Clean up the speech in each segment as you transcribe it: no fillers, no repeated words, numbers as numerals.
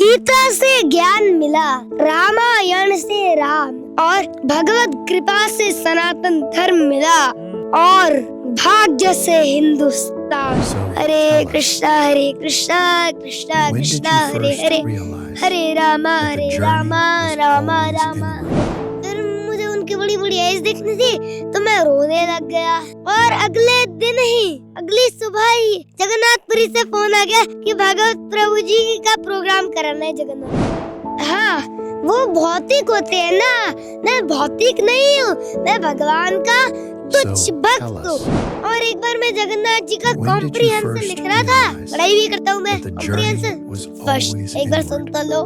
गीता से ज्ञान मिला, रामायण से राम, और भगवत कृपा से सनातन धर्म मिला, और भाग्य से हिंदुस्तान। हरे कृष्णा कृष्णा कृष्णा हरे हरे, हरे रामा रामा रामा। फिर मुझे उनकी बड़ी बड़ी ऐज देखनी थी तो मैं रोने लग गया, और अगले दिन ही, अगली सुबह ही जगन्नाथपुरी से फोन आ गया कि भागवत प्रभु जी का प्रोग्राम कराना है जगन्नाथ। हाँ, वो भौतिक होते हैं ना, मैं भौतिक नहीं हूँ, मैं भगवान का तुच्छ भक्त हूँ। और एक बार मैं जगन्नाथ जी का कॉम्प्रिहेंशन लिख रहा था, पढ़ाई भी करता हूँ मैं कॉम्प्रिहेंशन फर्स्ट, एक बार सुन तो लो।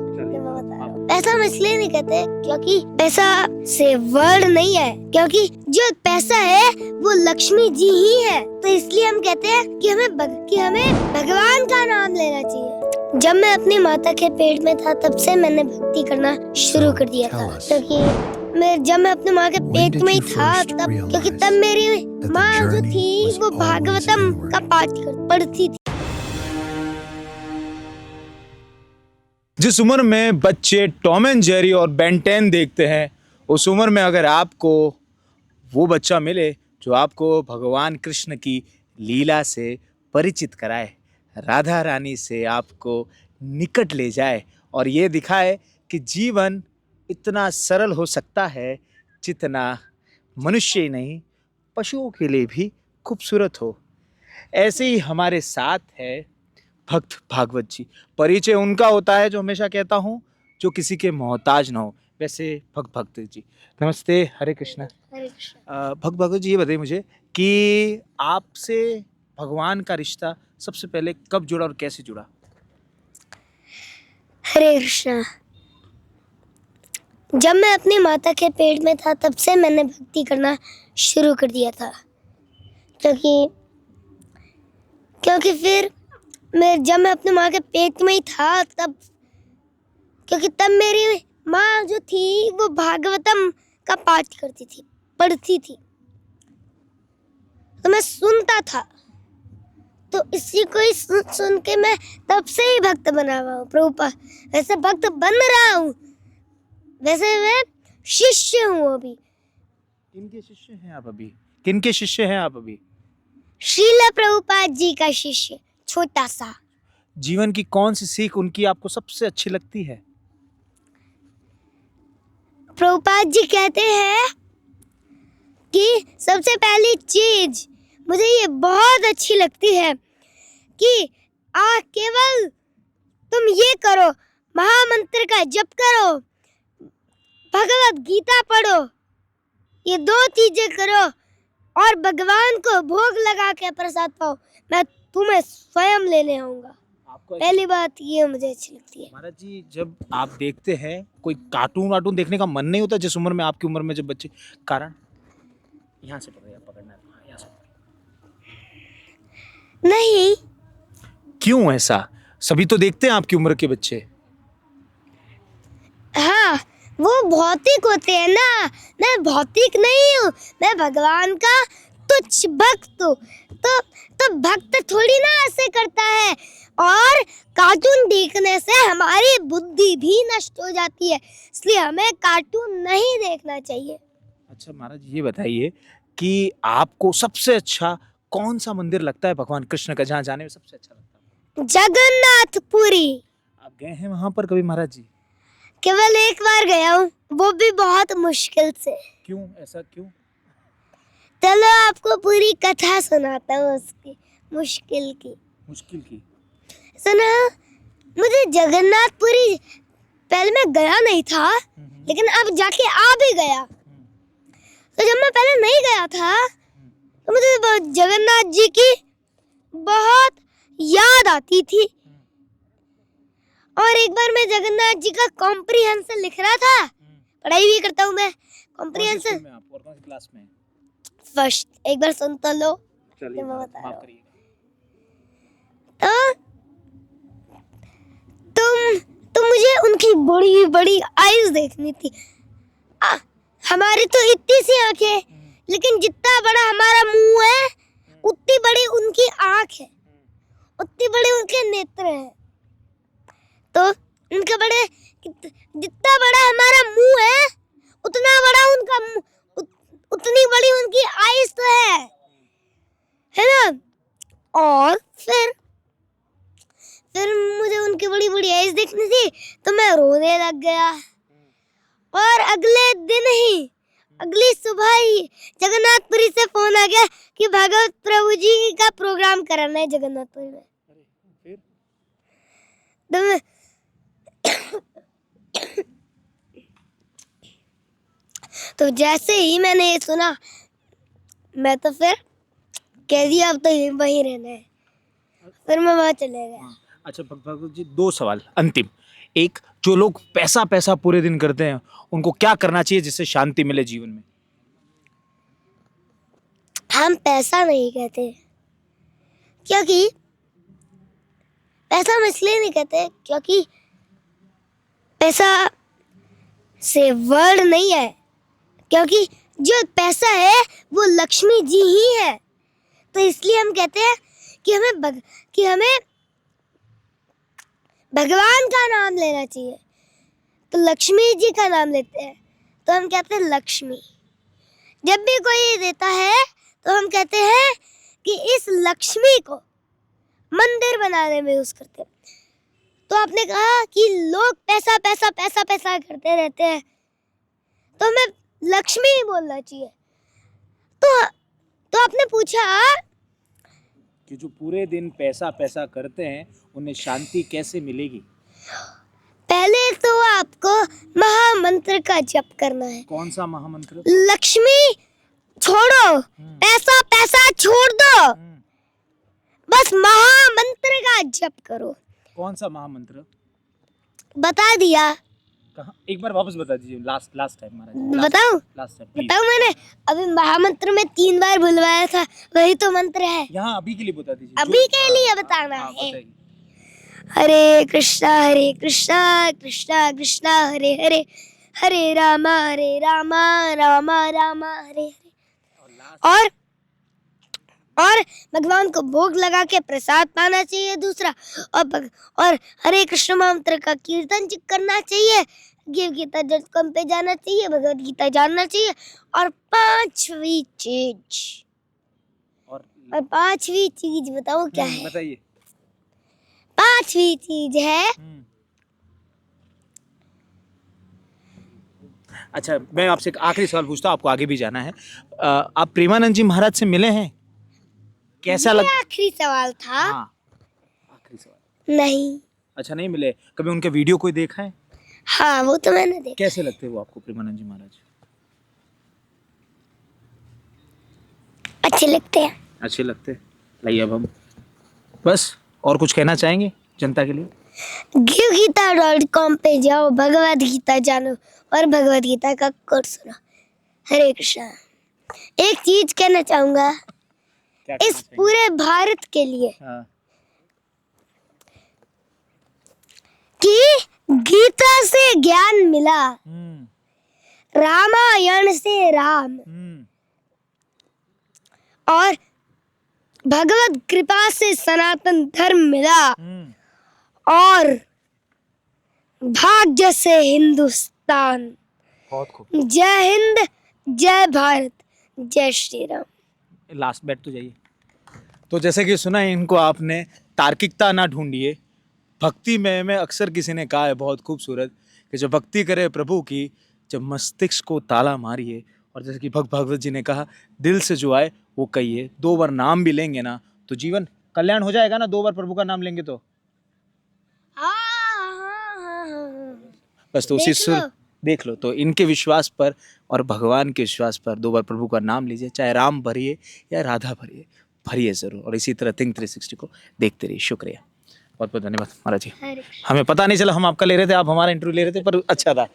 पैसा हम इसलिए नहीं कहते क्योंकि पैसा से वर्ड नहीं है, क्योंकि जो पैसा है वो लक्ष्मी जी ही है, तो इसलिए हम कहते हैं कि हमें भगवान का नाम लेना चाहिए। जब मैं अपनी माता के पेट में था तब से मैंने भक्ति करना शुरू कर दिया था, क्योंकि जब मैं अपनी माँ के पेट में ही था क्योंकि तब मेरी माँ जो थी वो भागवतम का पाठ पढ़ती थी। जिस उम्र में बच्चे टॉम एंड जेरी और बेन 10 देखते हैं, उस उम्र में अगर आपको वो बच्चा मिले जो आपको भगवान कृष्ण की लीला से परिचित कराए, राधा रानी से आपको निकट ले जाए और ये दिखाए कि जीवन इतना सरल हो सकता है जितना मनुष्य ही नहीं पशुओं के लिए भी खूबसूरत हो, ऐसे ही हमारे साथ है भक्त भागवत जी। परिचय उनका होता है जो हमेशा कहता हूँ, जो किसी के मोहताज ना हो। वैसे भक्त जी नमस्ते, हरे कृष्णा। भक्त भागवत जी, ये बताइए मुझे कि आपसे भगवान का रिश्ता सबसे पहले कब जुड़ा और कैसे जुड़ा? हरे कृष्णा। जब मैं अपनी माता के पेट में था तब से मैंने भक्ति करना शुरू कर दिया था, क्योंकि फिर जब मैं अपनी माँ के पेट में ही था क्योंकि तब मेरी माँ जो थी वो भागवतम का पाठ करती थी, पढ़ती थी, तो मैं सुनता था, तो इसी को ही सुन के मैं तब से ही भक्त बना हुआ हूँ प्रभुपाद। वैसे भक्त बन रहा हूँ, वैसे मैं शिष्य हूँ अभी। किनके शिष्य हैं आप अभी? किनके शिष्य हैं आप अभी? श्रील प्रभुपाद जी का शिष्य, छोटा सा। जीवन की कौन सी सीख उनकी आपको सबसे अच्छी लगती है? प्रभुपाद जी कहते हैं कि सबसे पहली चीज मुझे ये बहुत अच्छी लगती है कि केवल तुम ये करो, महामंत्र का जप करो, भगवत गीता पढ़ो, ये दो चीजें करो और भगवान को भोग लगा के प्रसाद पाओ, मैं तुम्हें स्वयं लेने आऊंगा। पहली बात ये मुझे अच्छी लगती है। महाराज जी, जब आप देखते हैं कोई कार्टून देखने का मन नहीं होता जिस उम्र में, आपकी उम्र में जब बच्चे? कारण यहाँ से पकड़ना है, यहाँ से नहीं। क्यों ऐसा? सभी तो देखते हैं आपकी उम्र के बच्चे। हाँ, वो भौतिक होते हैं ना, मैं भौतिक नहीं हूँ, मैं भगवान का तुच्छ भक्त हूँ। तो भक्त थोड़ी ना ऐसे करता है, और कार्टून देखने से हमारी बुद्धि भी नष्ट हो जाती है, इसलिए हमें कार्टून नहीं देखना चाहिए। अच्छा महाराज, ये बताइए कि आपको सबसे अच्छा कौन सा मंदिर लगता है भगवान कृष्ण का, जहाँ जाने में सबसे अच्छा लगता है? जगन्नाथपुरी। आप गए हैं वहां पर कभी महाराज जी? केवल एक बार गया हूँ, वो भी बहुत मुश्किल से। क्यों, ऐसा क्यों? चलो आपको पूरी कथा सुनाता हूँ उसकी, मुश्किल की। सुना, मुझे जगन्नाथपुरी पहले मैं गया नहीं था, लेकिन अब जाके आ भी गया। तो जब मैं पहले नहीं गया था तो मुझे जगन्नाथ जी की बहुत याद आती थी, और एक बार मैं जगन्नाथ जी का कॉम्प्रिहेंशन लिख रहा था, पढ़ाई भी करता हूँ मैं कॉम्प्रिहेंशन क्लास में फर्स्ट, एक बार सुन तो लो। चलिए, मैं बता रहा माफ हूँ। करिएगा। तो मुझे उनकी बड़ी बड़ी आईज देखनी थी। हमारी तो इतनी सी आंखें, लेकिन जितना बड़ा हमारा मुंह है उतनी बड़ी उनकी आंख है, उतनी बड़ी उनके नेत्र हैं। तो उनके बड़े जितना बड़ा हमारा मुंह है उतना बड़ा उनका उतनी बड़ी उनकी आइज तो है ना। और फिर मुझे उनकी बड़ी बड़ी आइज देखनी थी तो मैं रोने लग गया। और अगले दिन ही अगली सुबह ही जगन्नाथपुरी से फोन आ गया कि भागवत प्रभु जी का प्रोग्राम कराना है जगन्नाथपुरी में। तो मैं तो जैसे ही मैंने ये सुना मैं तो फिर कह दिया अब तो वहीं रहना है, फिर मैं वहां चले गया। अच्छा भगवत जी, 2 सवाल अंतिम। एक, जो लोग पैसा पैसा पूरे दिन करते हैं उनको क्या करना चाहिए जिससे शांति मिले जीवन में? हम पैसा नहीं कहते, क्योंकि पैसा हम इसलिए नहीं कहते क्योंकि पैसा से वर्ड नहीं है, क्योंकि जो पैसा है वो लक्ष्मी जी ही है। तो इसलिए हम कहते हैं कि हमें भगवान का नाम लेना चाहिए। तो लक्ष्मी जी का नाम लेते हैं तो हम कहते हैं लक्ष्मी। जब भी कोई देता है तो हम कहते हैं कि इस लक्ष्मी को मंदिर बनाने में यूज करते हैं। तो आपने कहा कि लोग पैसा पैसा पैसा पैसा करते रहते हैं तो हमें लक्ष्मी ही बोलना चाहिए। तो आपने पूछा कि जो पूरे दिन पैसा पैसा करते हैं उन्हें शांति कैसे मिलेगी? पहले तो आपको महामंत्र का जप करना है। कौन सा महामंत्र? लक्ष्मी छोड़ो, पैसा पैसा छोड़ दो, बस महामंत्र का जप करो। कौन सा महामंत्र? बता दिया। कहाँ? एक बार वापस बता दीजिए, लास्ट टाइम महाराज। बताऊं? लास्ट टाइम बताऊं? मैंने अभी महामंत्र में 3 बार बुलवाया था, वही तो मंत्र है। यहाँ अभी के लिए बता दीजिए। अभी के लिए बताना है। हरे कृष्णा कृष्णा कृष्णा हरे हरे, हरे रामा रामा रामा हरे हरे। और भगवान को भोग लगा के प्रसाद पाना चाहिए दूसरा, और हरे कृष्ण मंत्र का कीर्तन करना चाहिए, गीता .com पे जाना चाहिए, भगवत गीता जानना चाहिए। और पांचवी चीज बताओ क्या है? बताइए। पांचवी चीज है अच्छा, मैं आपसे एक आखिरी सवाल पूछता हूँ, आपको आगे भी जाना है। आप प्रेमानंद जी महाराज से मिले हैं? कैसा लगा? आखिरी सवाल था। हाँ, आखिरी सवाल। नहीं। अच्छा, नहीं मिले। कभी उनके वीडियो कोई देखा है? हाँ, वो तो मैंने देखा। कैसे लगते हैं वो आपको प्रेमानंद जी महाराज? अच्छे लगते हैं। अच्छे लगते हैं। लाइए अब हम बस और कुछ कहना चाहेंगे जनता के लिए? givegita.com पे जाओ, भगवत गीता जानो और भगवत गीता का कोर्स सुनो। हरे कृष्णा। एक चीज कहना चाहूंगा इस पूरे भारत के लिए, हाँ। कि गीता से ज्ञान मिला, रामायण से राम, और भगवत कृपा से सनातन धर्म मिला, और भाग्य से हिंदुस्तान। बहुत खूब। जय हिंद, जय भारत, जय श्री राम। लास्ट बैठ तो जाइए। तो जैसे कि सुना है इनको आपने, तार्किकता ना ढूंढिए, भक्ति में अक्सर किसी ने कहा है बहुत खूबसूरत कि जब भक्ति करे प्रभु की, जब मस्तिष्क को ताला मारिए, और जैसे कि भगवत जी ने कहा, दिल से जो आए वो कहिए। 2 बार नाम भी लेंगे ना तो जीवन कल्याण हो जाएगा ना, 2 बार प्रभु का नाम लेंगे तो। बस तो उसी सुर देख लो। तो इनके विश्वास पर और भगवान के विश्वास पर 2 बार प्रभु का नाम लीजिए, चाहे राम भरिए या राधा भरिए, भरिए जरूर। और इसी तरह थिंक 360 को देखते रहिए। शुक्रिया, बहुत बहुत धन्यवाद महाराज जी। हमें पता नहीं चला हम आपका ले रहे थे, आप हमारा इंटरव्यू ले रहे थे, पर अच्छा था।